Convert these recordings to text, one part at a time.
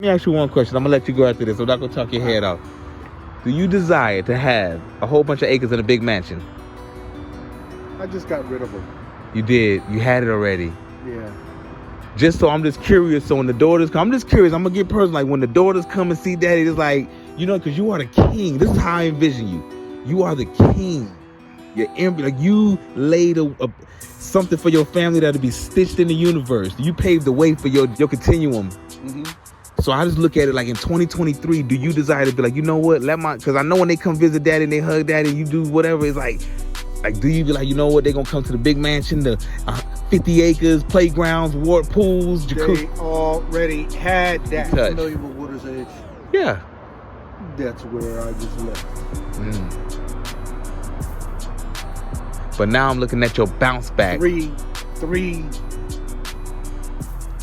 Let me ask you one question. I'm going to let you go after this. I'm not going to talk your head off. Do you desire to have a whole bunch of acres in a big mansion? I just got rid of them. You did. You had it already. Yeah. Just so I'm just curious. So when the daughters come, I'm just curious. I'm going to get personal. Like when the daughters come and see daddy, it's like, you know, because you are the king. This is how I envision you. You are the king. You're like you laid something for your family that'll be stitched in the universe. You paved the way for your continuum. Mm-hmm. So I just look at it like in 2023, do you desire to be like, you know what, because I know when they come visit daddy and they hug daddy, you do whatever, it's like do you be like, you know what, they're going to come to the big mansion, the 50 acres, playgrounds, ward pools, jacuzzi. They already had that. Familiar with Water's Edge? Yeah. That's where I just left. But now I'm looking at your bounce back.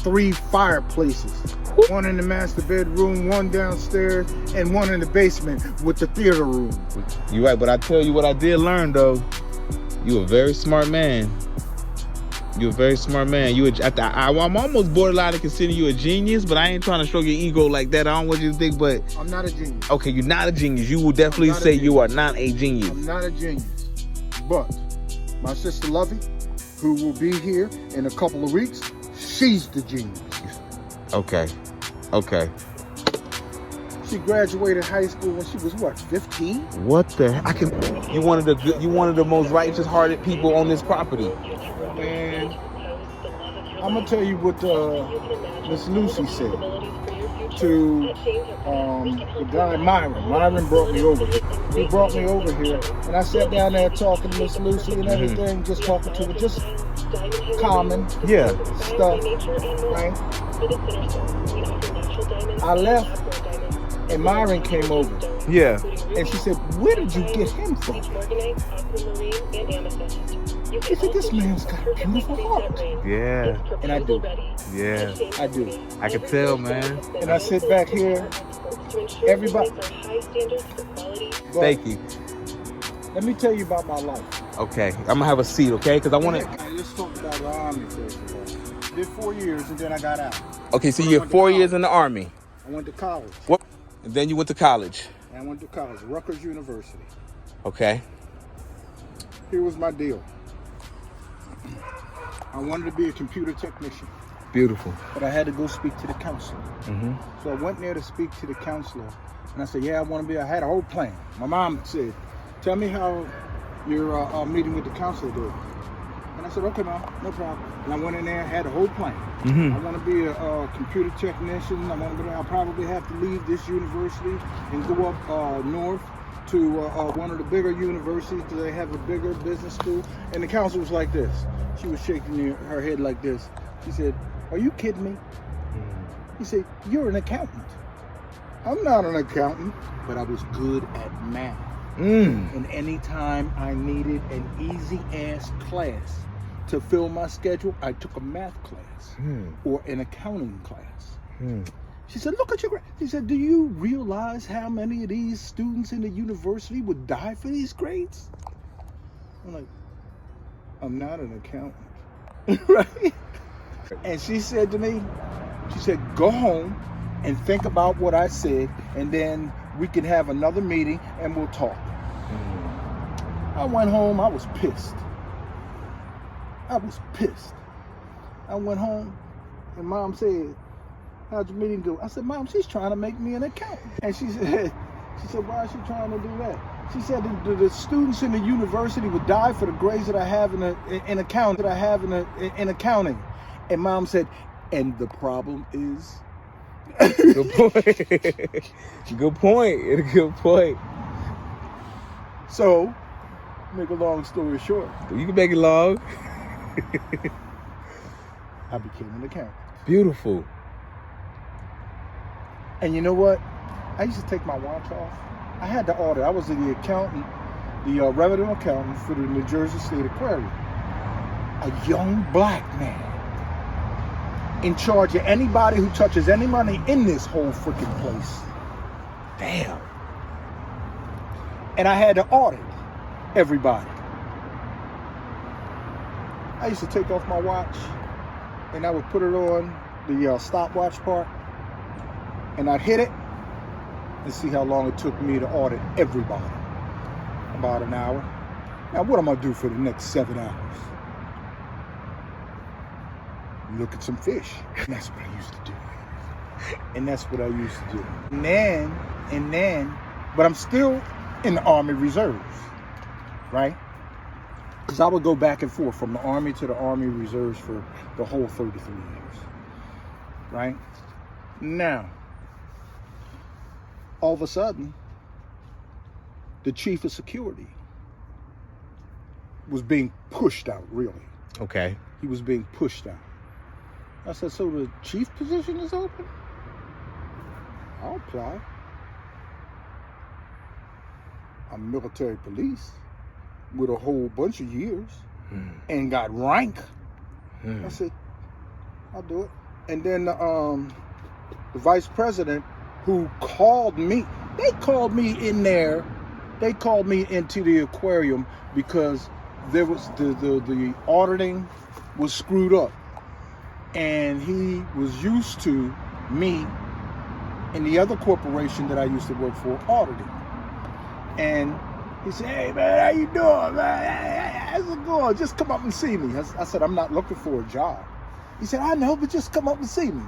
Three fireplaces. One in the master bedroom, one downstairs, and one in the basement with the theater room. You're right, but I tell you what I did learn though. You a very smart man. You're a very smart man. I'm almost borderline to consider you a genius, but I ain't trying to stroke your ego like that. I don't want you to think, but I'm not a genius. Okay, you're not a genius. You will definitely say you are not a genius. I'm not a genius. But my sister Lovey, who will be here in a couple of weeks, she's the genius. Okay. She graduated high school when she was what, 15? What the heck? You one of the most righteous-hearted people on this property. And I'm gonna tell you what Miss Lucy said to the guy Myron. Myron brought me over here. He brought me over here, and I sat down there talking to Miss Lucy and everything, just talking to her, just common stuff, right? I left, and Myron came over. Yeah. And she said, "Where did you get him from?" He said, "This man's got a beautiful heart." Yeah. And I do. Yeah. I do. I can tell, man. And I sit back here, everybody. Thank you. Let me tell you about my life. Okay. I'm going to have a seat, okay? Because I want to... Let's talk about the Army first of all. Did 4 years and then I got out. Okay, so you had 4 years in the Army. I went to college. What? And then you went to college. I went to college, Rutgers University. Okay. Here was my deal. I wanted to be a computer technician. Beautiful. But I had to go speak to the counselor. Mm-hmm. So I went there to speak to the counselor. And I said, yeah, I want to be, I had a whole plan. My mom said, tell me how your meeting with the counselor did. And I said, okay, Mom, no problem. And I went in there and had a whole plan. Mm-hmm. I want to be a computer technician. I'll probably have to leave this university and go up north to one of the bigger universities. They have a bigger business school. And the counselor was like this. She was shaking her head like this. She said, are you kidding me? He said, you're an accountant. I'm not an accountant, but I was good at math. And anytime I needed an easy-ass class to fill my schedule, I took a math class or an accounting class. She said, look at your grades. She said, do you realize how many of these students in the university would die for these grades? I'm like, I'm not an accountant. Right? And she said to me, she said, go home and think about what I said, and then we can have another meeting and we'll talk. I went home, I was pissed. I went home and Mom said, how'd your meeting go? I said, Mom, she's trying to make me an accountant. And she said, why is she trying to do that? She said the students in the university would die for the grades that I have in accounting. And Mom said, and the problem is? Good point. So, make a long story short. You can make it long. I became an accountant. Beautiful. And you know what? I used to take my watch off. I had to audit. I was the accountant, the revenue accountant for the New Jersey State Aquarium. A young black man in charge of anybody who touches any money in this whole freaking place. Damn. And I had to audit everybody. I used to take off my watch and I would put it on the stopwatch part. and I'd hit it and see how long it took me to audit everybody. About an hour. Now, what am I do for the next 7 hours? Look at some fish. And that's what I used to do. And that's what I used to do. And then, but I'm still in the Army Reserves, right? Because I would go back and forth from the Army to the Army Reserves for the whole 33 years, right? Now, all of a sudden, the chief of security was being pushed out, really. Okay. He was being pushed out. I said, so the chief position is open? I'll apply. I'm military police with a whole bunch of years and got rank. I said, I'll do it. And then the vice president who called me, they called me in there. They called me into the aquarium because there was the auditing was screwed up. And he was used to me and the other corporation that I used to work for auditing. And he said, hey man, how you doing, man? How's it going? Just come up and see me. I said, I'm not looking for a job. He said, I know, but just come up and see me.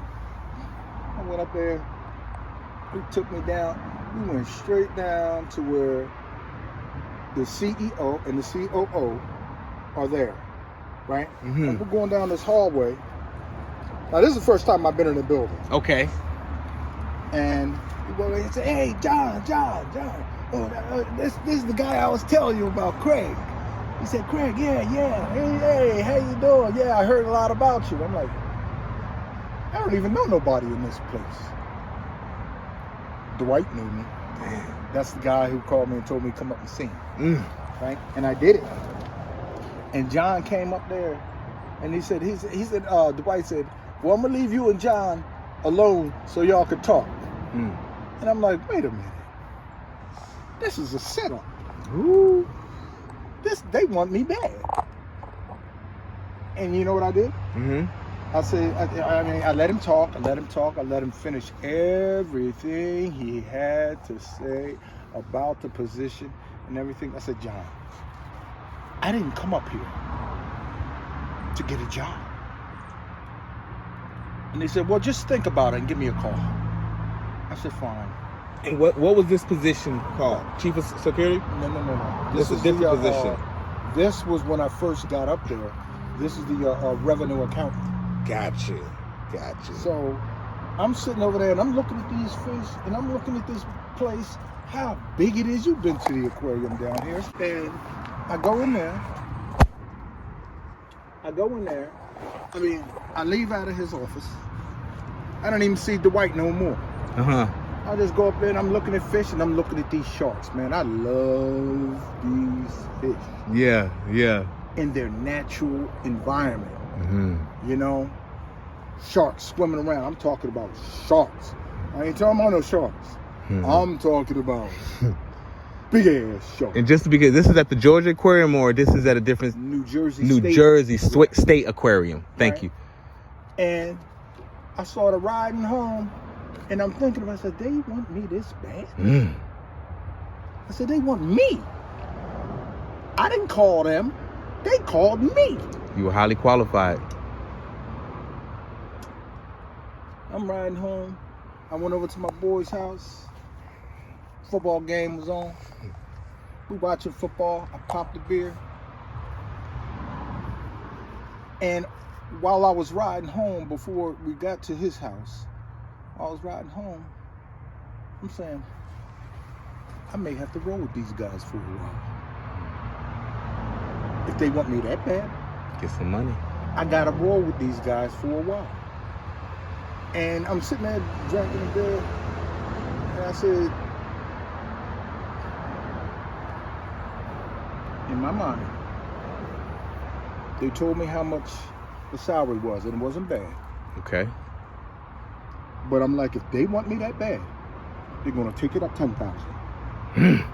I went up there. He took me down. We went straight down to where the CEO and the COO are there, right? And we're going down this hallway. Now, this is the first time I've been in the building. Okay. And he go in and say, hey, John. Oh, this is the guy I was telling you about, Craig. He said, Craig, yeah. Hey, how you doing? Yeah, I heard a lot about you. I'm like, I don't even know nobody in this place. Dwight knew me. That's the guy who called me and told me to come up and sing. Right? And I did it. And John came up there and he said, Dwight said, well, I'm gonna leave you and John alone so y'all could talk. And I'm like, wait a minute. This is a setup. Ooh. They want me bad. And you know what I did? I said, I let him talk. I let him finish everything he had to say about the position and everything. I said, John, I didn't come up here to get a job. And they said, well, just think about it and give me a call. I said, fine. And what was this position called? Chief of Security? No. This is a different position. This was when I first got up there. This is the revenue accountant. Gotcha. So I'm sitting over there and I'm looking at these fish and I'm looking at this place, how big it is. You've been to the aquarium down here. And I go in there. I mean, I leave out of his office. I don't even see Dwight no more. I just go up there and I'm looking at fish and I'm looking at these sharks, man. I love these fish. Yeah. In their natural environment. You know, sharks swimming around. I'm talking about sharks. I ain't talking about no sharks. I'm talking about big ass sharks. And just because this is at the Georgia Aquarium or this is at a different New Jersey State Aquarium. Thank you. And I started riding home and I'm thinking about, I said, they want me this bad? I said, they want me. I didn't call them. They called me. You were highly qualified. I'm riding home. I went over to my boy's house. Football game was on. We watching football. I popped a beer. And while I was riding home, before we got to his house, I was riding home. I'm saying, I may have to roll with these guys for a while. If they want me that bad, get some money. I gotta roll with these guys for a while. And I'm sitting there drinking a beer, and I said, in my mind, they told me how much the salary was, and it wasn't bad. Okay. But I'm like, if they want me that bad, they're gonna take it up 10,000.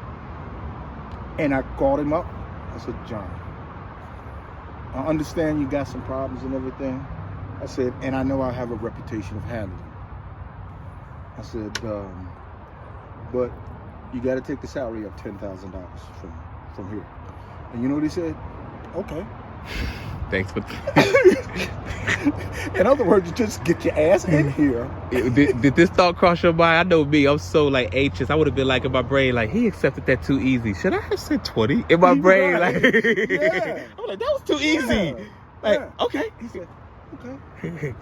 And I called him up. I said, John, I understand you got some problems and everything. I said, and I know I have a reputation of handling. I said, but you got to take the salary of $10,000 from here. And you know what he said? Okay. Thanks for. In other words, just get your ass in here. Did this thought cross your mind? I know me. I'm so like anxious. I would have been like in my brain, like he accepted that too easy. Should I have said 20? In my brain, Right. like Yeah. I'm like that was too easy. Like okay. He said, okay.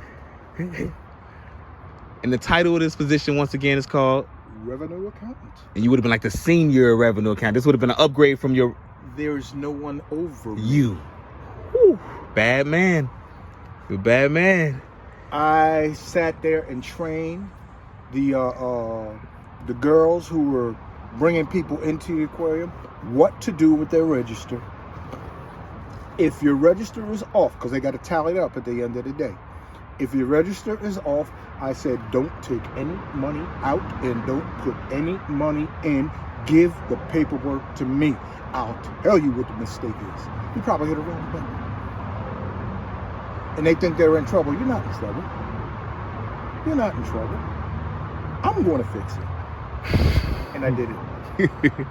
And the title of this position once again is called Revenue accountant. And you would have been like the senior revenue accountant. This would have been an upgrade from your. There's no one over me. You. Whew. Bad man. You're a bad man. I sat there and trained the girls who were bringing people into the aquarium what to do with their register. If your register is off, because they got to tally it up at the end of the day. If your register is off, I said, don't take any money out and don't put any money in. Give the paperwork to me. I'll tell you what the mistake is. You probably hit a wrong button. And they think they're in trouble. You're not in trouble. You're not in trouble. I'm going to fix it. And I did it.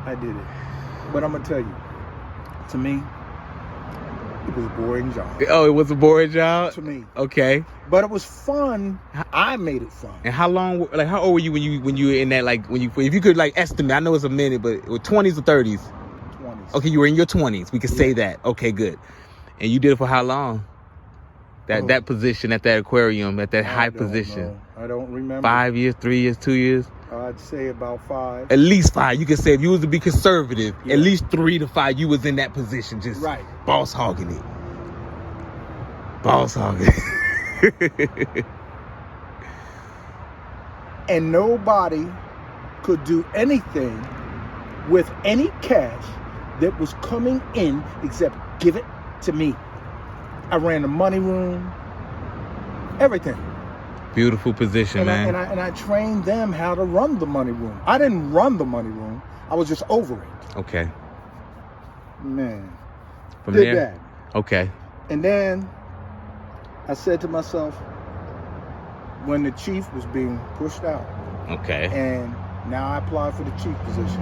I did it. But I'm going to tell you, to me, it was a boring job. Oh, it was a boring job? To me. Okay. But it was fun. I made it fun. And how long, like how old were you when you were in that, like if you could like estimate, I know it's a minute, but 20s or 30s? 20s. Okay, you were in your 20s. We could say that. Okay, good. And you did it for how long? That position at that aquarium, at that high position. I don't remember. 5 years, 3 years, 2 years? I'd say about 5. At least 5. You could say if you was to be conservative, at least 3 to 5, you was in that position, just boss hogging it. Boss hogging it. And nobody could do anything with any cash that was coming in except give it to me. I ran the money room, everything. Beautiful position, man. And I trained them how to run the money room. I didn't run the money room. I was just over it. Okay. Man. From did there? that. Okay. And then I said to myself, when the chief was being pushed out. Okay. And now I applied for the chief position.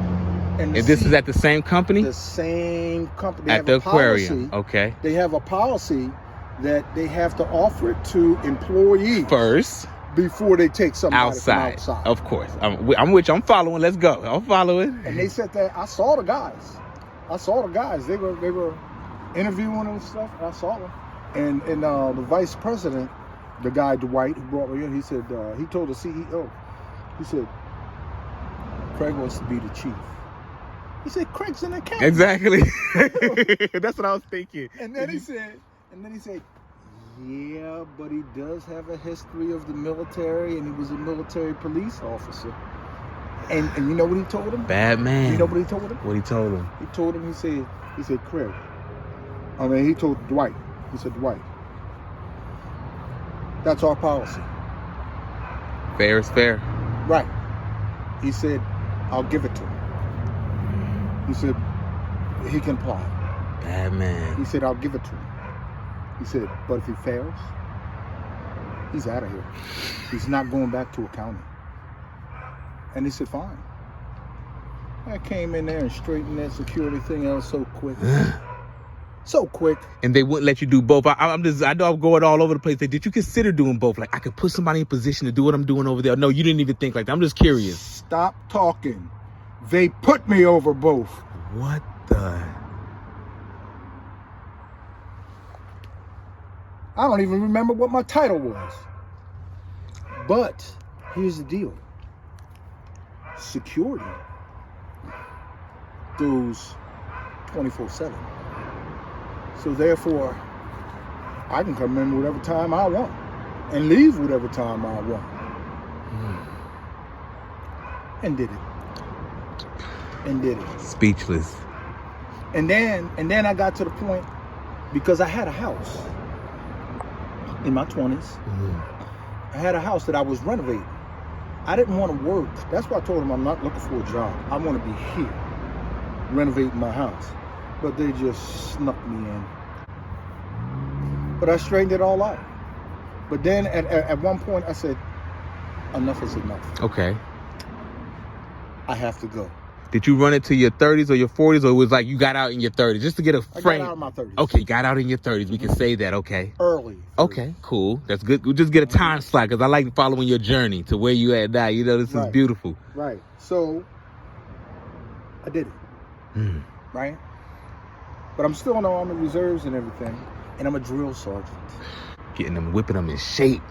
And this is at the same company? The same company. At the aquarium. Okay. They have a policy that they have to offer it to employees first before they take somebody from outside. Of course. I'm with you. I'm following. Let's go. I'm following. And they said that I saw the guys. They were interviewing and stuff. I saw them. And the vice president, the guy Dwight who brought me in, he said he told the CEO, he said, Craig wants to be the chief. He said, Craig's an accountant. Exactly. That's what I was thinking. And then he said, yeah, but he does have a history of the military, and he was a military police officer. And you know what he told him? Bad man. You know what he told him? What he told him? He told him, he said, Craig. He told Dwight. He said, Dwight, that's our policy. Fair is fair. Right. He said, I'll give it to him. He said, he can apply. Bad man. He said, I'll give it to him. He said, but if he fails, he's out of here. He's not going back to accounting. And he said, fine. I came in there and straightened that security thing out so quick. So quick. And they wouldn't let you do both. I know I'm going all over the place. Did you consider doing both? Like, I could put somebody in position to do what I'm doing over there. No, you didn't even think like that. I'm just curious. Stop talking. They put me over both. What the? I don't even remember what my title was. But here's the deal. Security goes 24/7. So therefore, I can come in whatever time I want and leave whatever time I want. And did it. Speechless. And then I got to the point, because I had a house in my 20s. I had a house that I was renovating. I didn't want to work. That's why I told them I'm not looking for a job. I want to be here, renovating my house. But they just snuck me in. But I straightened it all out. But then at one point I said, enough is enough. Okay. I have to go. Did you run it to your 30s or your 40s, or it was like you got out in your 30s? Just to get a frame. I got out in my 30s. Okay, got out in your 30s. We can say that, okay. Early. 30s. Okay, cool. That's good. We'll just get a time slot because I like following your journey to where you at now. You know, this is beautiful. Right. So, I did it. Right? But I'm still in the Army Reserves and everything, and I'm a drill sergeant. Getting them, whipping them in shape.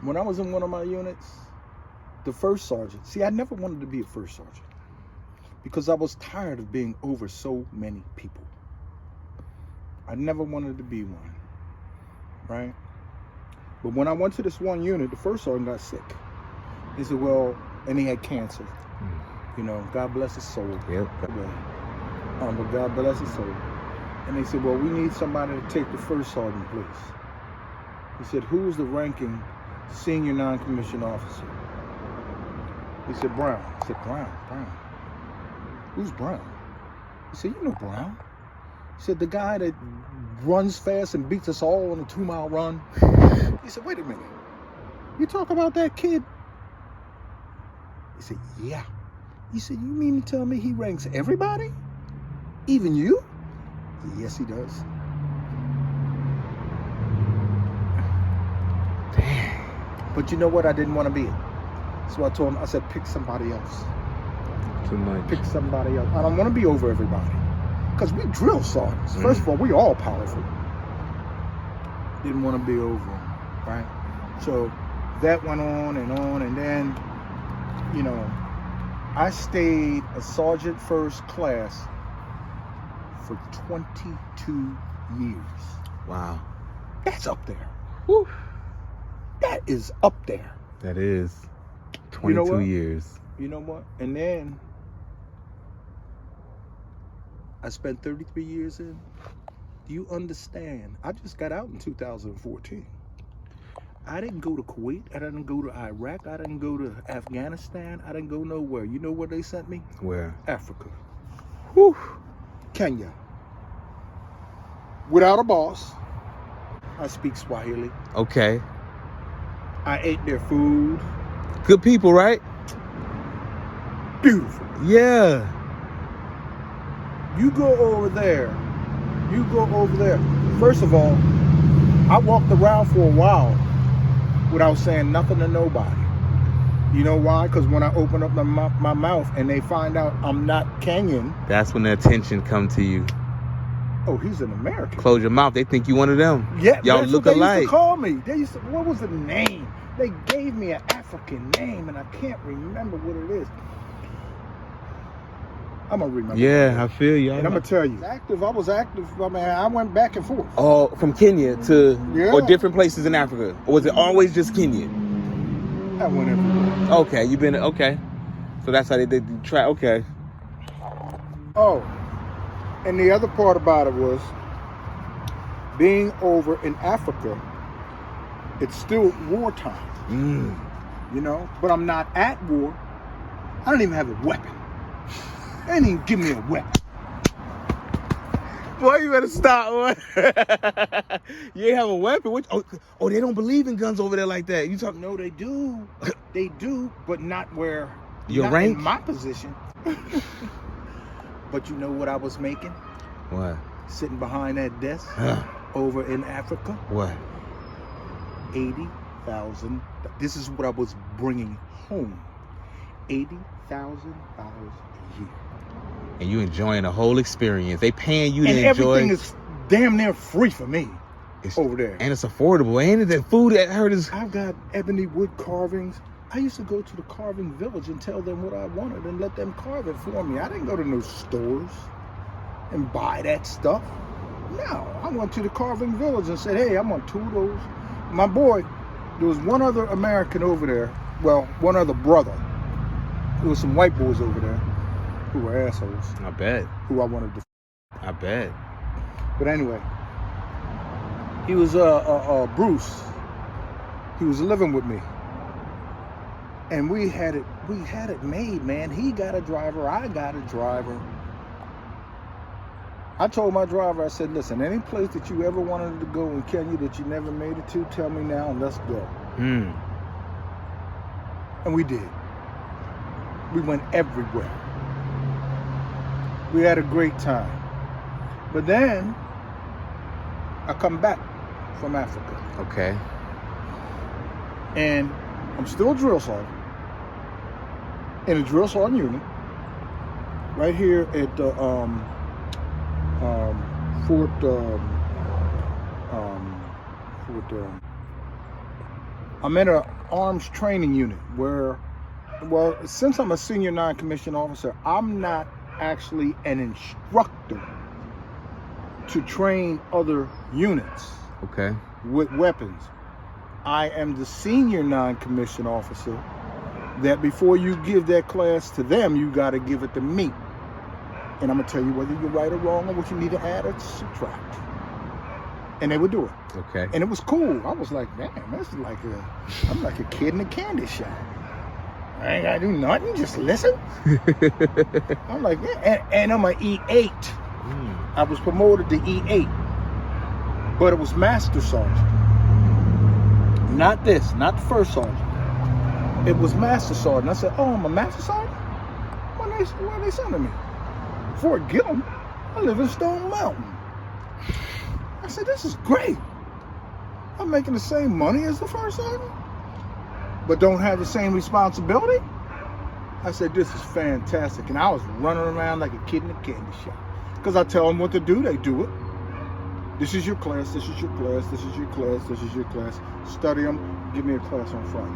When I was in one of my units, the first sergeant, see, I never wanted to be a first sergeant because I was tired of being over so many people. I never wanted to be one, right? But when I went to this one unit, the first sergeant got sick. He said, well, and he had cancer. You know, God bless his soul. Yep. But God bless his soul. And they said, well, we need somebody to take the first sergeant place. He said, who's the ranking senior non-commissioned officer? He said, Brown. I said, Brown. Who's Brown? He said, you know Brown. He said, the guy that runs fast and beats us all on a 2-mile run. He said, wait a minute. You talk about that kid? He said, yeah. He said, you mean to tell me he ranks everybody? Even you? He said, yes, he does. Damn. But you know what? I didn't want to be it. So I told him, I said, pick somebody else. Too much. Pick somebody else. I don't want to be over everybody. Because we drill sergeants. First of all, we all powerful. Didn't want to be over them, right? So that went on, and then, you know, I stayed a sergeant first class for 22 years. Wow. That's up there. Woo. That is up there. That is 22 years. You know what? And then I spent 33 years in. Do you understand? I just got out in 2014. I didn't go to Kuwait. I didn't go to Iraq. I didn't go to Afghanistan. I didn't go nowhere. You know where they sent me? Where? Africa. Whew. Kenya. Without a boss. I speak Swahili. Okay. I ate their food. Good people, right? Beautiful. Yeah. You go over there. First of all, I walked around for a while without saying nothing to nobody. You know why? Because when I open up my mouth and they find out I'm not Kenyan. That's when the attention come to you. Oh, he's an American. Close your mouth. They think you one of them. Yeah, y'all that's look what they alike. used to call me. What was the name? They gave me an African name, and I can't remember what it is. I'm gonna remember. Yeah, I feel you. And I'm gonna tell you, I was active. I mean, I went back and forth. Oh, from Kenya to or different places in Africa, or was it always just Kenya? I went everywhere. Okay, you been okay. So that's how they did the track. Okay. Oh, and the other part about it was being over in Africa. It's still wartime, you know. But I'm not at war. I don't even have a weapon. They didn't even give me a weapon. Boy, you better stop, boy. You ain't have a weapon. Oh, they don't believe in guns over there like that. You talking? No, they do. They do, but not where your not rank. In my position. But you know what I was making? What? Sitting behind that desk over in Africa. What? 80,000. This is what I was bringing home. $80,000 a year. And you enjoying the whole experience. They paying you to and enjoy. Everything is damn near free for me over there. And it's affordable. Ain't it? That food that hurt is. I've got ebony wood carvings. I used to go to the carving village and tell them what I wanted and let them carve it for me. I didn't go to no stores and buy that stuff. No, I went to the carving village and said, hey, I want 2 of those. My boy, there was one other American over there. Well, one other brother. There was some white boys over there who were assholes. I bet. Who I wanted to. I bet. But anyway, he was Bruce. He was living with me, and we had it made, man. He got a driver. I got a driver. I told my driver, I said, listen, any place that you ever wanted to go in Kenya that you never made it to, tell me now and let's go. And we did. We went everywhere. We had a great time. But then I come back from Africa. Okay. And I'm still a drill sergeant in a drill sergeant unit right here at the Fort I'm in an arms training unit where, well, since I'm a senior non-commissioned officer, I'm not actually an instructor to train other units Okay. with weapons. I am the senior non-commissioned officer that before you give that class to them, you got to give it to me. And I'm going to tell you whether you're right or wrong or what you need to add or subtract. And they would do it. Okay. And it was cool. I was like, man, this is like I'm like a kid in a candy shop. I ain't got to do nothing, just listen. I'm like, yeah. And I'm an E8. I was promoted to E8. But it was Master Sergeant. Not this, not the first sergeant. It was Master Sergeant. I said, oh, I'm a Master Sergeant? Where are they sending me? Fort Gillum? I live in Stone Mountain. I said, this is great. I'm making the same money as the first sergeant, but don't have the same responsibility. I said, this is fantastic. And I was running around like a kid in a candy shop. Because I tell them what to do, they do it. This is your class, this is your class, this is your class, this is your class. Study them, give me a class on Friday.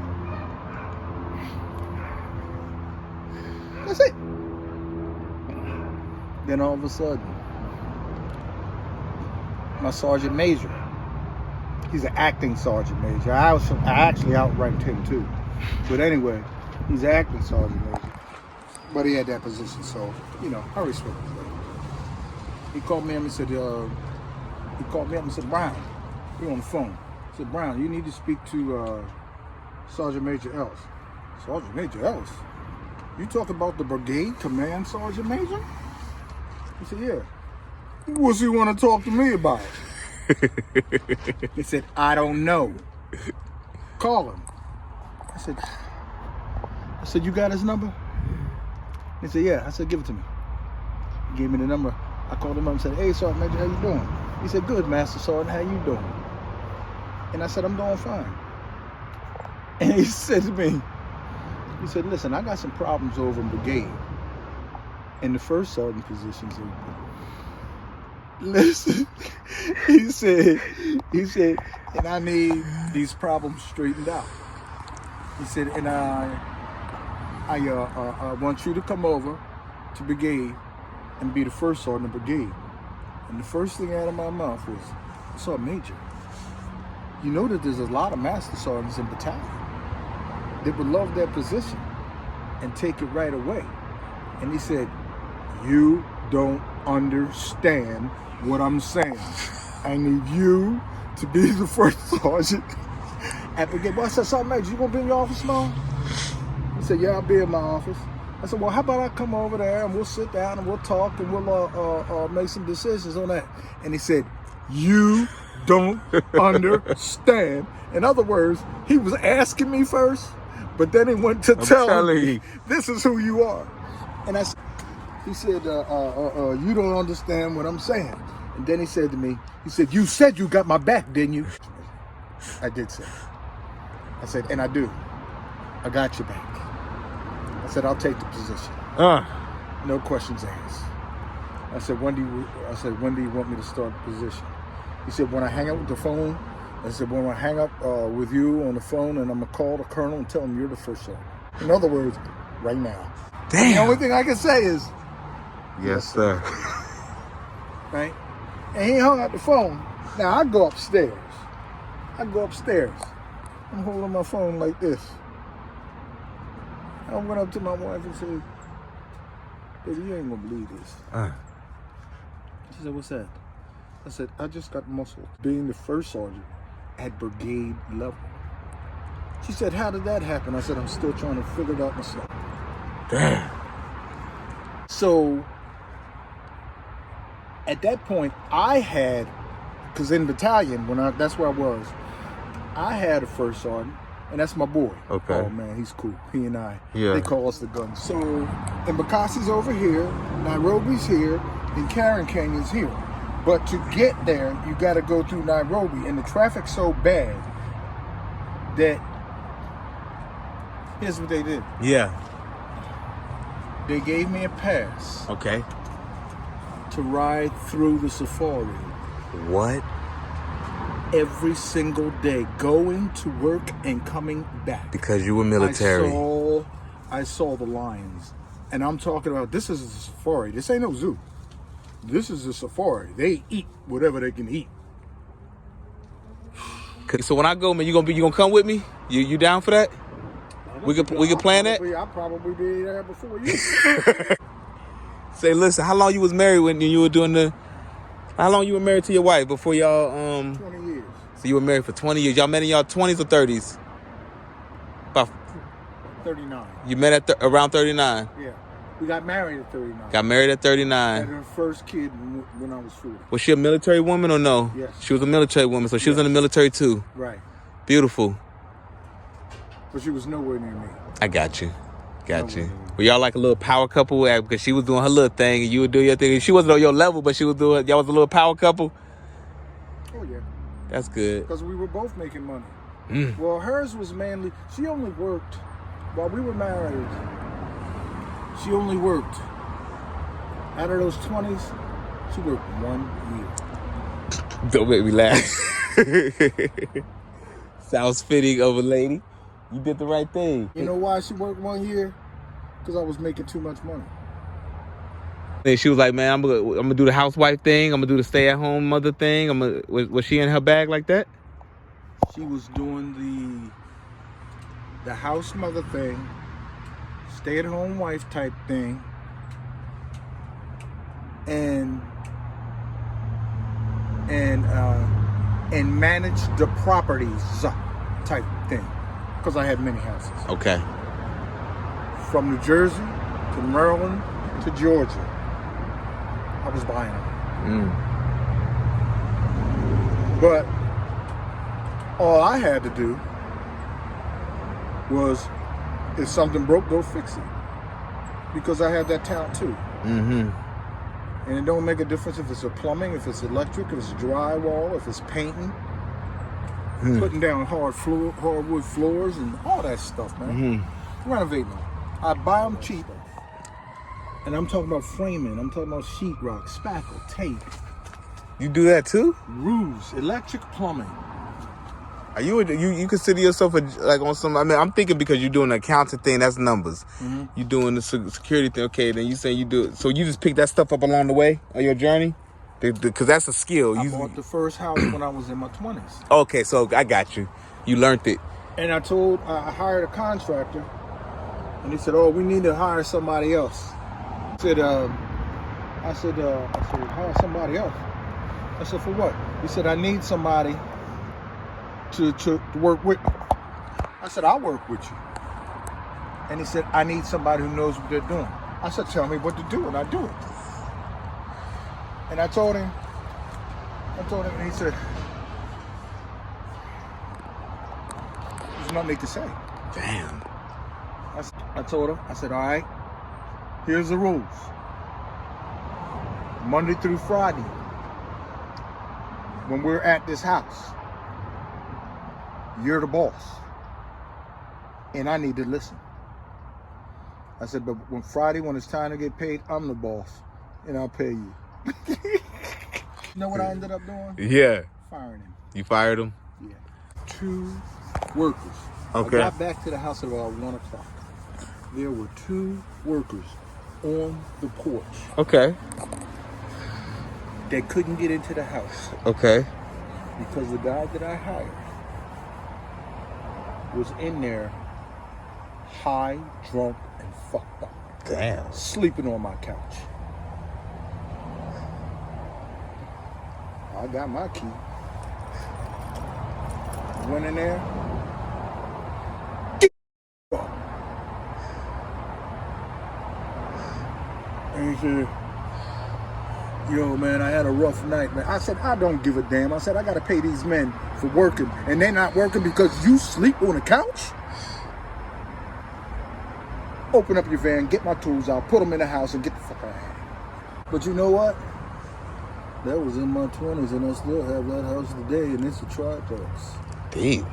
That's it. Then all of a sudden, my sergeant major, he's an acting sergeant major. I actually outranked him too. But anyway, he's an acting sergeant major. But he had that position, so, you know, I respect him. He called me up and said, Brown, we're on the phone. He said, Brown, you need to speak to Sergeant Major Ellis. Sergeant Major Ellis? You talk about the brigade command Sergeant Major? He said, yeah. What's he want to talk to me about? He said, I don't know. Call him. I said, you got his number? He said, yeah. I said, give it to me. He gave me the number. I called him up and said, hey, Sergeant Major, how you doing? He said, good, Master Sergeant, how you doing? And I said, I'm doing fine. And he said to me, he said, listen, I got some problems over in brigade. And the first sergeant position's open. Listen, he said, and I need these problems straightened out. He said, and I want you to come over to brigade and be the first sergeant of brigade. And the first thing out of my mouth was, Sergeant Major, you know that there's a lot of master sergeants in battalion that would love that position and take it right away. And he said, you don't understand what I'm saying. I need you to be the first sergeant at brigade. Well, I said, Sergeant Major, you gonna be in your office tomorrow? He said, yeah, I'll be in my office. I said, well, how about I come over there and we'll sit down and we'll talk and we'll make some decisions on that. And he said, you don't understand. In other words, he was asking me first, but then he went to tell me, this is who you are. And he said, you don't understand what I'm saying. And then he said to me, he said, you said you got my back, didn't you? I did say. I said, and I do. I got your back. I said, I'll take the position. No questions asked. I said, when do you want me to start the position? He said, when I hang up with the phone. I said, when I hang up with you on the phone and I'm going to call the colonel and tell him you're the first sergeant. In other words, right now. Damn. And the only thing I can say is, yes, sir. Right? And he hung up the phone. Now, I go upstairs. I'm holding my phone like this. I went up to my wife and said, baby, you ain't gonna believe this. She said, what's that? I said, I just got muscle being the first sergeant at brigade level. She said, how did that happen? I said, I'm still trying to figure it out myself. Damn. So at that point, I had, because in battalion, that's where I was, I had a first sergeant, And that's my boy. Okay. Oh man, he's cool. He and I. Yeah. They call us the Guns. So, and Bakassi's over here, Nairobi's here, and Karen Canyon's here. But to get there, you got to go through Nairobi, and the traffic's so bad that here's what they did. Yeah. They gave me a pass Okay. to ride through the safari What? every single day, going to work and coming back. Because you were military. I saw the lions, and I'm talking about this is a safari. This ain't no zoo. This is a safari. They eat whatever they can eat. So when I go, man, you gonna come with me? You down for that? We could plan that. I'll probably be there before you. Say, listen, how long you was married when you were doing the? How long you were married to your wife before y'all 20 years. So you were married for 20 years. Y'all met in y'all 20s or 30s? About 39. You met at around 39. Yeah. We got married at 39. Got married at 39. Had her first kid when I was 40. Was she a military woman or no? Yes. She was a military woman, so she was in the military too. Right. Beautiful. But she was nowhere near me. I got you. Got you. Were y'all like a little power couple? Because she was doing her little thing and you would do your thing. She wasn't on your level, but she was doing. Y'all was a little power couple. Oh yeah. That's good. Because we were both making money. Mm. Well, hers was mainly. She only worked while we were married. She only worked. Out of those 20s, she worked 1 year. Don't make me laugh. Sounds fitting of a lady. You did the right thing. You know why she worked 1 year? Because I was making too much money. And she was like, man, I'm gonna do the housewife thing. I'm gonna do the stay-at-home mother thing. Was she in her bag like that? She was doing the house mother thing, stay-at-home wife type thing, and manage the properties type thing. Because I had many houses. Okay. From New Jersey to Maryland to Georgia. I was buying them. But all I had to do was, if something broke, go fix it. Because I had that talent too. Mm-hmm. And it don't make a difference if it's a plumbing, if it's electric, if it's drywall, if it's painting. Putting down hardwood floors and all that stuff, man. Renovating them. I buy them cheap. And I'm talking about framing. I'm talking about sheetrock, spackle, tape. You do that too? Roofs, electric plumbing. Are you consider yourself like on some? I mean, I'm thinking because you're doing the accounting thing. That's numbers. You doing the security thing. Okay, then you say you do it. So you just pick that stuff up along the way on your journey. Because that's a skill. I bought the first house when I was in my 20s. Okay, so I got you. You learned it. And I hired a contractor, and he said, "Oh, we need to hire somebody else." I said, hire somebody else. I said, for what? He said, I need somebody to work with me. I said, I'll work with you. And he said, I need somebody who knows what they're doing. I said, tell me what to do, and I do it. And I told him, and he said, there's nothing they can say. Damn. I told him, I said, all right, here's the rules. Monday through Friday, when we're at this house, you're the boss. And I need to listen. I said, but when it's time to get paid, I'm the boss, and I'll pay you. You know what I ended up doing? Yeah. Firing him. You fired him? Yeah. 2 workers. Okay. I got back to the house at about 1 o'clock. There were 2 workers on the porch. Okay. That couldn't get into the house. Okay. Because the guy that I hired was in there high, drunk, and fucked up. Damn. Sleeping on my couch. I got my key. Went in there. And he said, yo, man, I had a rough night, man. I said, I don't give a damn. I said, I got to pay these men for working, and they're not working because you sleep on the couch? Open up your van, get my tools out, put them in the house, and get the fuck out of here. But you know what? That was in my 20s, and I still have that house today, and it's a triplex. Deep.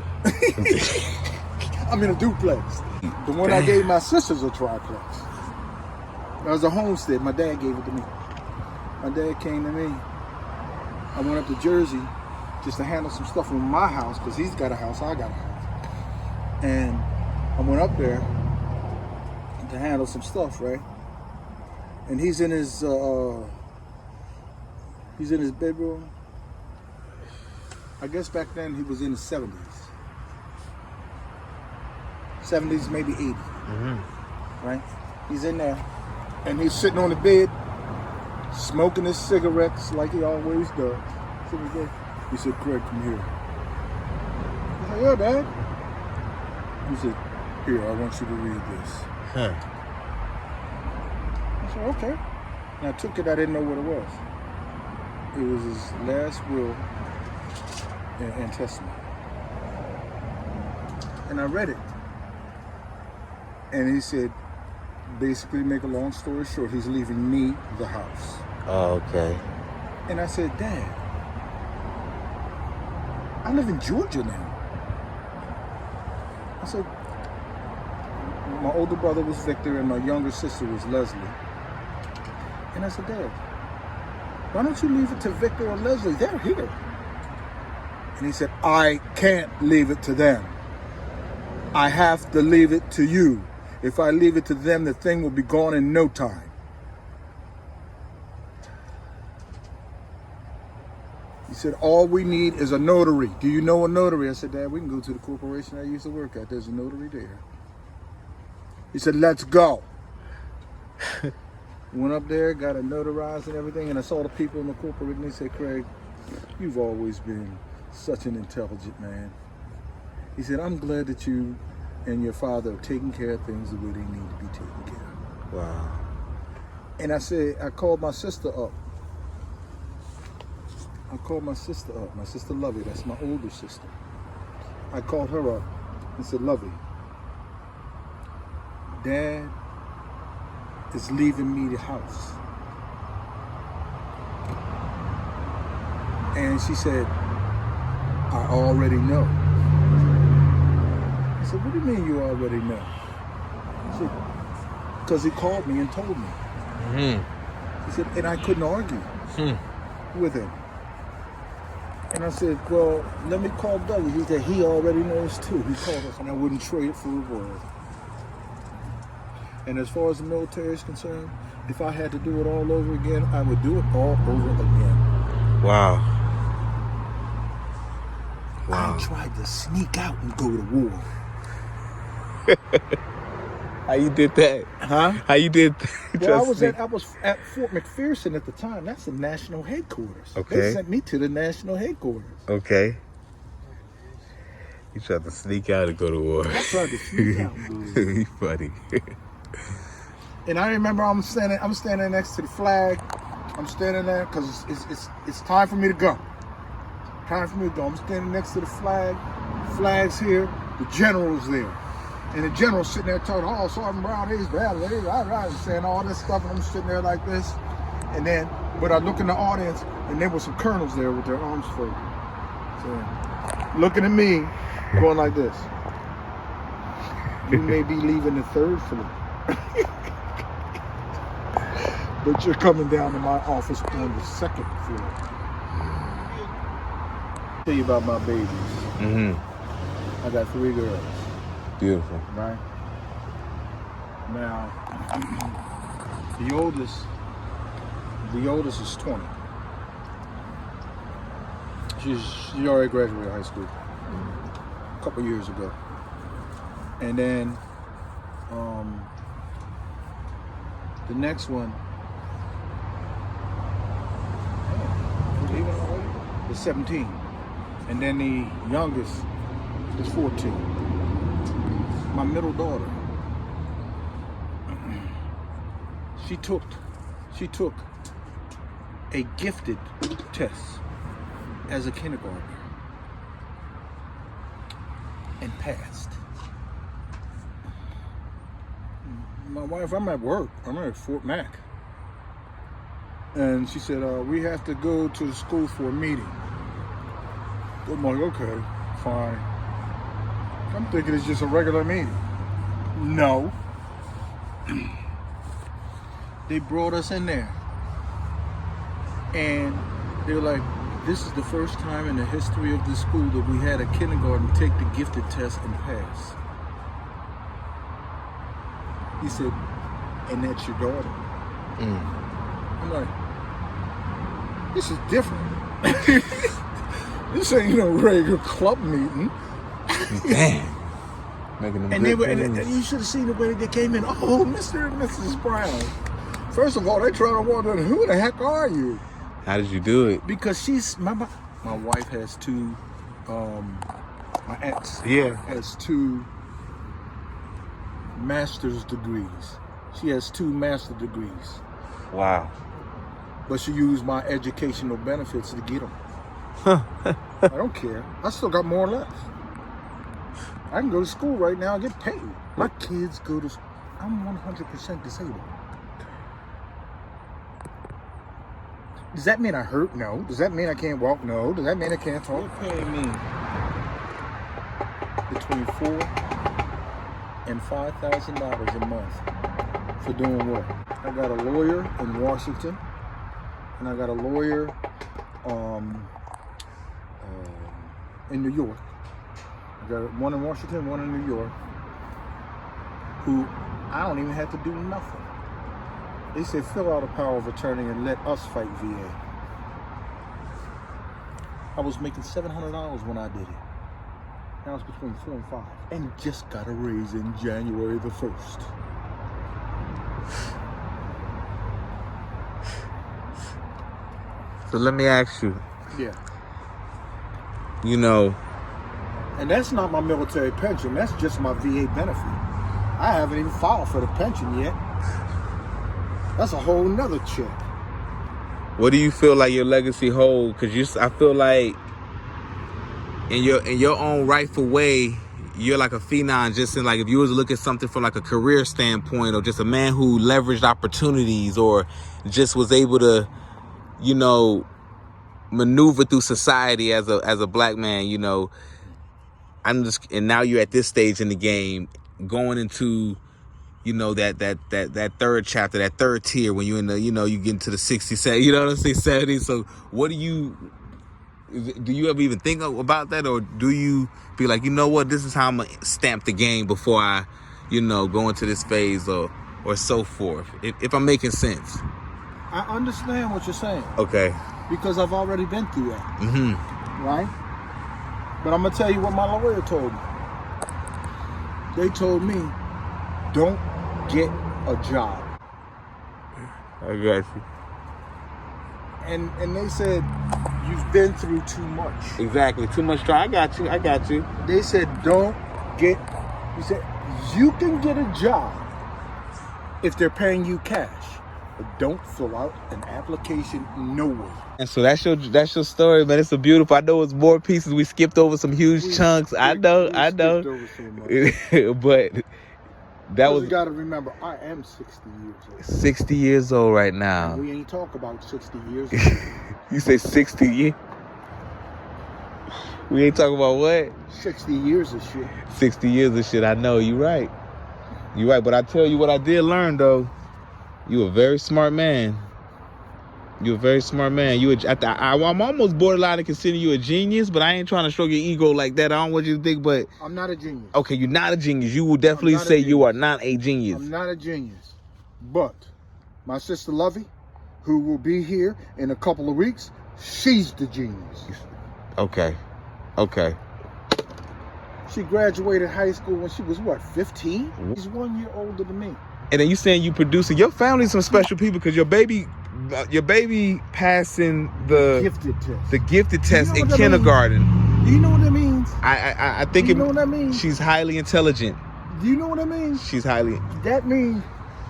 I'm in a duplex. The one I gave my sister's a triplex. That was a homestead. My dad gave it to me. My dad came to me. I went up to Jersey just to handle some stuff in my house, because he's got a house, I got a house. And I went up there to handle some stuff, right? And he's in his bedroom. I guess back then he was in his 70s. 70s, maybe 80. Mm-hmm. Right? He's in there, and he's sitting on the bed, smoking his cigarettes like he always does. He said, Craig, come here. I said, yeah, Dad. He said, here, I want you to read this. Huh. I said, okay. And I took it, I didn't know what it was. It was his last will and testament. And I read it. And he said, basically, make a long story short, he's leaving me the house. Oh, okay. And I said, Dad, I live in Georgia now. I said, my older brother was Victor and my younger sister was Leslie. And I said, Dad, why don't you leave it to Victor or Leslie? They're here. And he said, I can't leave it to them. I have to leave it to you. If I leave it to them, the thing will be gone in no time. He said, all we need is a notary. Do you know a notary? I said, Dad, we can go to the corporation I used to work at. There's a notary there. He said, let's go. Went up there, got it notarized and everything, and I saw the people in the corporation, and they said, Craig, you've always been such an intelligent man. He said, I'm glad that you and your father are taking care of things the way they need to be taken care of. Wow. And I said, I called my sister up. My sister Lovey, that's my older sister. I called her up and said, Lovey, Dad is leaving me the house. And she said, I already know. I said, what do you mean you already know? She said, because he called me and told me. Mm-hmm. He said, and I couldn't argue with him. And I said, well, let me call Doug. He said, he already knows too. He called us, and I wouldn't trade it for the world. And as far as the military is concerned, if I had to do it all over again, I would do it all over again. Wow. I tried to sneak out and go to war. How you did that? Huh? How you did that? Well, I was at Fort McPherson at the time. That's the national headquarters. Okay. They sent me to the national headquarters. Okay. You tried to sneak out and go to war. I tried to sneak out and go to war. You funny. And I remember I'm standing next to the flag. I'm standing there because it's time for me to go. Time for me to go. I'm standing next to the flag. Flag's here. The general's there. And the general's sitting there talking, oh, Sergeant Brown, he's bad, right, saying all this stuff, and I'm sitting there like this. And then, but I look in the audience, and there were some colonels there with their arms folded. So, looking at me, going like this. You may be leaving the third floor. But you're coming down to my office on the second floor. Tell you about my babies. Mm-hmm. I got 3 girls. Beautiful. Right? Now, the oldest is 20. She already graduated high school a couple years ago. And then the next one is 17. And then the youngest is 14. My middle daughter, she took a gifted test as a kindergartner and passed. My wife, I'm at work. I'm at Fort Mac. And she said, we have to go to the school for a meeting. I'm like, okay, fine. I'm thinking it's just a regular meeting. No. They brought us in there. And they were like, this is the first time in the history of the school that we had a kindergarten take the gifted test and pass. He said, and that's your daughter. I'm like, this is different. This ain't no regular club meeting. Damn. Making them And they were, and you should have seen the way they came in. Oh, Mr. and Mrs. Brown. First of all, they try to wonder, who the heck are you? How did you do it? Because my wife has two, my ex has two master's degrees. She has 2 master's degrees. Wow. But she used my educational benefits to get them. I don't care. I still got more left. I can go to school right now and get paid. My kids go to school. I'm 100% disabled. Does that mean I hurt? No. Does that mean I can't walk? No. Does that mean I can't talk? They're paying me Between $4,000 and $5,000 a month for doing what? I got a lawyer in Washington, and I got a lawyer in New York. I got one in Washington, one in New York, who I don't even have to do nothing. They said, fill out a power of attorney and let us fight VA. I was making $700 when I did it. Now it's between 4 and 5. And just got a raise in January the 1st. So let me ask you. Yeah. You know, And that's not my military pension. That's just my VA benefit. I haven't even filed for the pension yet. That's a whole nother check. what do you feel like your legacy hold? Because I feel like in your own rightful way, you're like a phenom. Just in like, if you was to look at something from like a career standpoint, or just a man who leveraged opportunities, or just was able to, you know, maneuver through society as a black man, you know. And now you're at this stage in the game, going into, you know, that third chapter, that third tier, when you're in the, you know, you get into the 60s, you know what I'm saying, 70s. So what do you ever even think about that? Or do you be like, you know what, this is how I'm gonna stamp the game before I, you know, go into this phase, or so forth, if I'm making sense? I understand what you're saying. Okay. Because I've already been through that. Mm-hmm. Right? But I'm going to tell you what my lawyer told me. They told me, don't get a job. I got you. And they said, you've been through too much. Exactly. Too much try. I got you. They said, he said, you can get a job if they're paying you cash, but don't fill out an application nowhere. And so that's your story, man. It's a beautiful. I know it's more pieces. We skipped over some huge chunks. I know. Skipped over so much. But that was. You got to remember, I am 60 years old. 60 years old right now. We ain't talk about 60 years. You say 60 years? We ain't talking about what? 60 years of shit. 60 years of shit. I know. You're right. But I tell you what I did learn, though. You a very smart man. You're a very smart man. I'm almost borderline to consider you a genius, but I ain't trying to stroke your ego like that. I don't want you to think, but... I'm not a genius. Okay, you're not a genius. You will definitely say you are not a genius. I'm not a genius. But my sister Lovey, who will be here in a couple of weeks, she's the genius. Okay. She graduated high school when she was, 15? She's 1 year older than me. And then you saying you producing. Your family's some special people, because your baby passing the gifted test in kindergarten. Do you know what that means? I think Do you know what that means? She's highly intelligent. Do you know what that means? She's highly. That means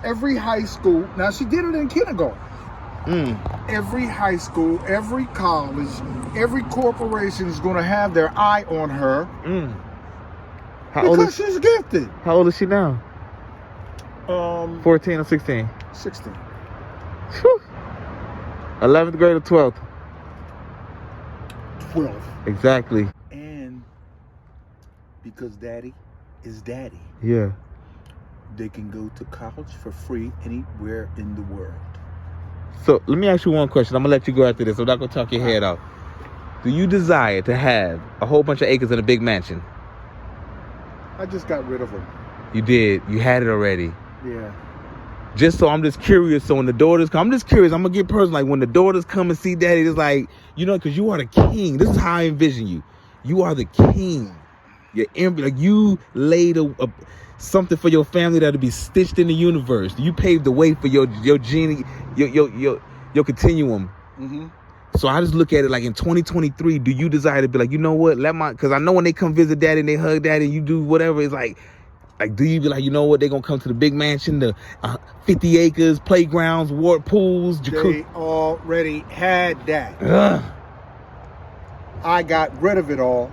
every high school. Now she did it in kindergarten. every high school, every college, every corporation is going to have their eye on her because she's gifted. How old is she now? 14 or 16? 16. Whew. 11th grade or 12th? 12. Exactly. And because daddy is daddy, Yeah. they can go to college for free anywhere in the world. So let me ask you one question. I'm gonna let you go after this. I'm not gonna talk your head off. Do you desire to have a whole bunch of acres in a big mansion? I just got rid of them. You did. You had it already. Yeah. I'm just curious. So when the daughters come, I'm just curious. I'm gonna get personal. Like when the daughters come and see daddy, it's like, because you are the king. This is how I envision you. You are the king. Like you laid something for your family that'll be stitched in the universe. You paved the way for your genie, your continuum. Mm-hmm. So I just look at it like in 2023, do you desire to be like, you know what, because I know when they come visit daddy and they hug daddy and you do whatever, it's like do you be like, you know what, they're going to come to the big mansion, the 50 acres, playgrounds, ward pools, jacuzzi. They already had that. Ugh. I got rid of it all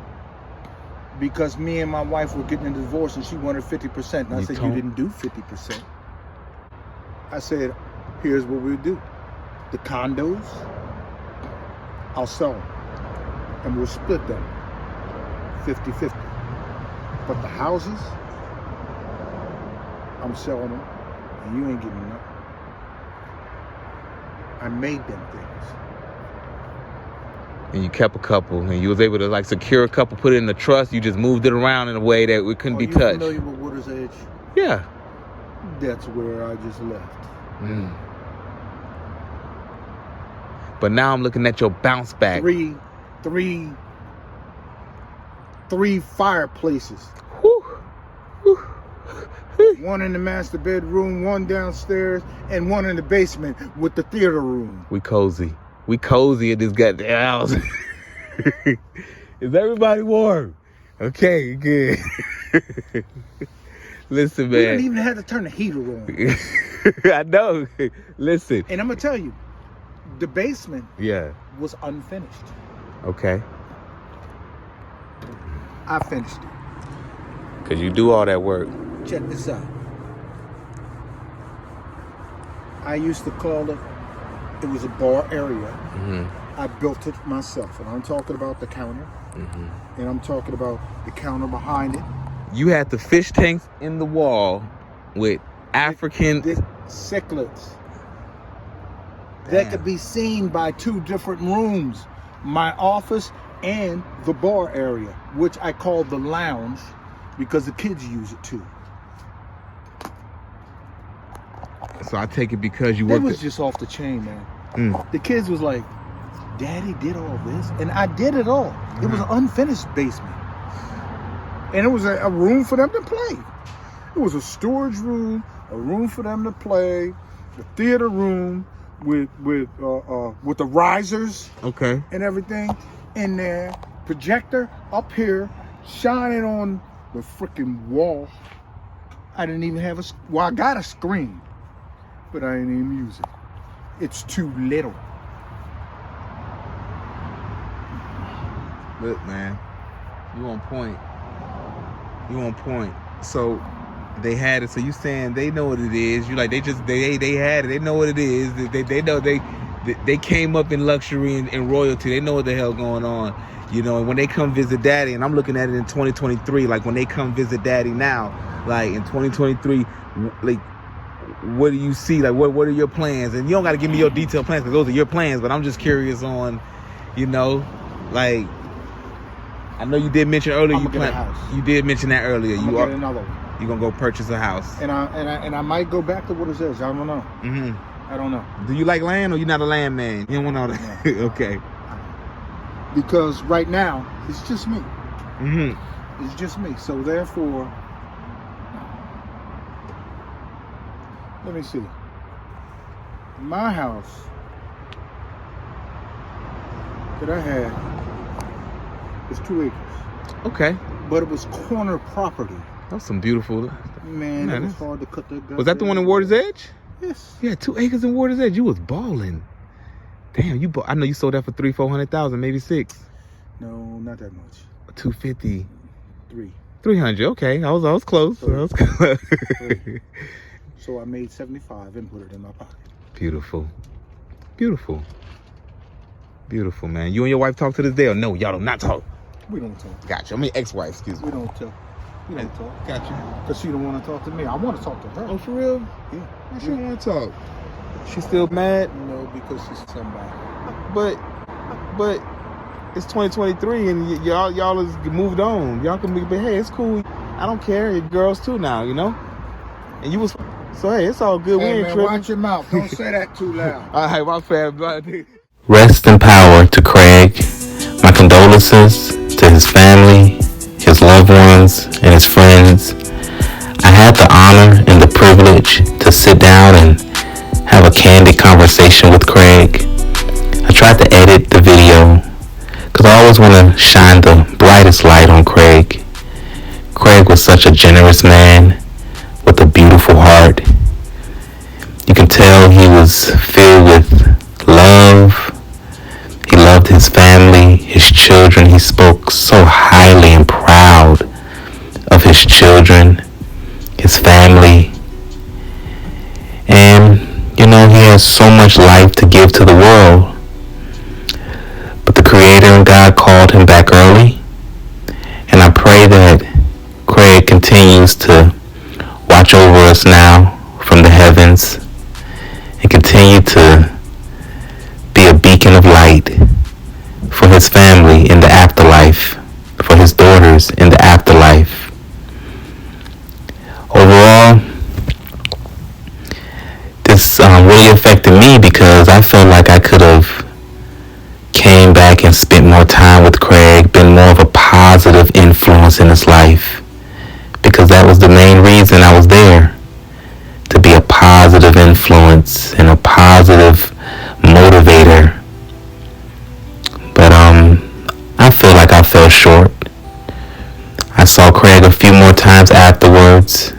because me and my wife were getting a divorce and she wanted 50%. And I said, you didn't do 50%. I said, here's what we'll do. The condos, I'll sell them. And we'll split them 50-50. But the houses, I'm selling them. And you ain't getting nothing. I made them things. And you kept a couple, and you was able to secure a couple, put it in the trust. You just moved it around in a way that it couldn't be touched. Are you familiar with Water's Edge? Yeah. That's where I just left. But now I'm looking at your bounce back. Three fireplaces. Whew. Whew. One in the master bedroom, one downstairs, and one in the basement with the theater room. We cozy in this goddamn house. Is everybody warm? Okay, good. Listen, man. We didn't even have to turn the heater on. I know. Listen. And I'm going to tell you, the basement was unfinished. Okay. I finished it. Because you do all that work. Check this out. I used to call it was a bar area. Mm-hmm. I built it myself. And I'm talking about the counter. Mm-hmm. And I'm talking about the counter behind it. You had the fish tanks in the wall with African cichlids that could be seen by 2 different rooms. My office and the bar area, which I call the lounge because the kids use it too. So I take it because you worked. It was just off the chain, man. The kids was like, Daddy did all this, and I did it all. It was an unfinished basement, and it was a room for them to play. It was a storage room, a room for them to play, the theater room with the risers, and everything in there. Projector up here, shining on the freaking wall. I didn't even have I got a screen, but I didn't even use it. It's too little. Look, man, you on point. So they had it. So you saying they know what it is? You like they had it. They know what it is. They know they came up in luxury and royalty. They know what the hell going on. And when they come visit daddy, and I'm looking at it in 2023, like when they come visit daddy now, like in 2023, like what do you see? Like what are your plans? And you don't got to give me your detailed plans because those are your plans, but I'm just curious on, like I know you did mention earlier you did mention that earlier. You get another one. You're gonna go purchase a house. And I might go back to Water's Edge. I don't know. Mm-hmm. I don't know. Do you like land or you not a land man? You don't want all that? No. Okay. Because right now it's just me. Mm-hmm. It's just me. So therefore, let me see. My house that I had was 2 acres. Okay. But it was corner property. That was some beautiful. Man, it was hard to cut that. Was that the one in Water's Edge? Yes. Yeah, 2 acres in Water's Edge. You was balling. Damn, I know you sold that for 300,000-400,000, maybe 6. No, not that much. 250. 3. 300. Okay, I was close. I was close. 3. So I made 75 and put it in my pocket. Beautiful, beautiful, beautiful, man. You and your wife talk to this day, or no? Y'all do not talk. We don't talk. Gotcha. I mean, ex-wife. Excuse me. We don't talk. We don't talk. Gotcha. Because she don't want to talk to me. I want to talk to her. Oh, for real? Yeah. Why she don't want to talk? She still mad? No, because she's somebody. But it's 2023 and y'all is moved on. Y'all can be, but hey, it's cool. I don't care. You're girls too now, you know. And you was so hey, it's all good. Hey, we ain't man, tripping. watch your mouth. Don't say that too loud. All right, my fam. Rest in power to Craig. My condolences to his family, his loved ones, and his friends. I had the honor and the privilege to sit down and have a candid conversation with Craig. I tried to edit the video because I always want to shine the brightest light on Craig. Craig was such a generous man with a beautiful heart. You can tell he was filled with love. He loved his family, his children. He spoke so highly and proud of his children, his family. And, you know, he has so much life to give to the world. But the Creator and God called him back early. And I pray that Craig continues to watch over us now from the heavens and continue to be a beacon of light for his family in the afterlife, for his daughters in the afterlife. Overall, this really affected me because I felt like I could have came back and spent more time with Craig, been more of a positive influence in his life, because that was the main reason I was there, to be a positive influence and a positive motivator. But I feel like I fell short. I saw Craig a few more times afterwards,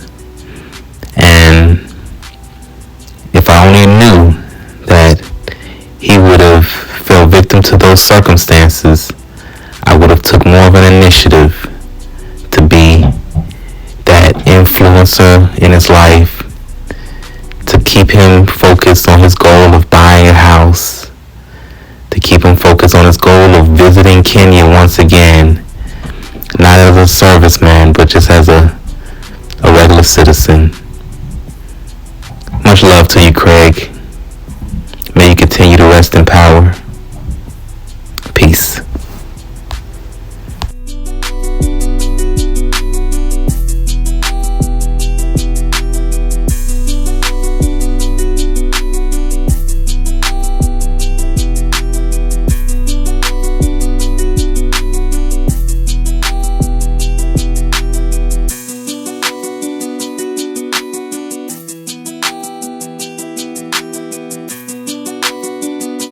and if I only knew that he would have fell victim to those circumstances, I would have took more of an initiative to be that influencer in his life, to keep him focused on his goal of buying a house, to keep him focused on his goal of visiting Kenya once again, not as a serviceman, but just as a regular citizen. Much love to you, Craig. May you continue to rest in power.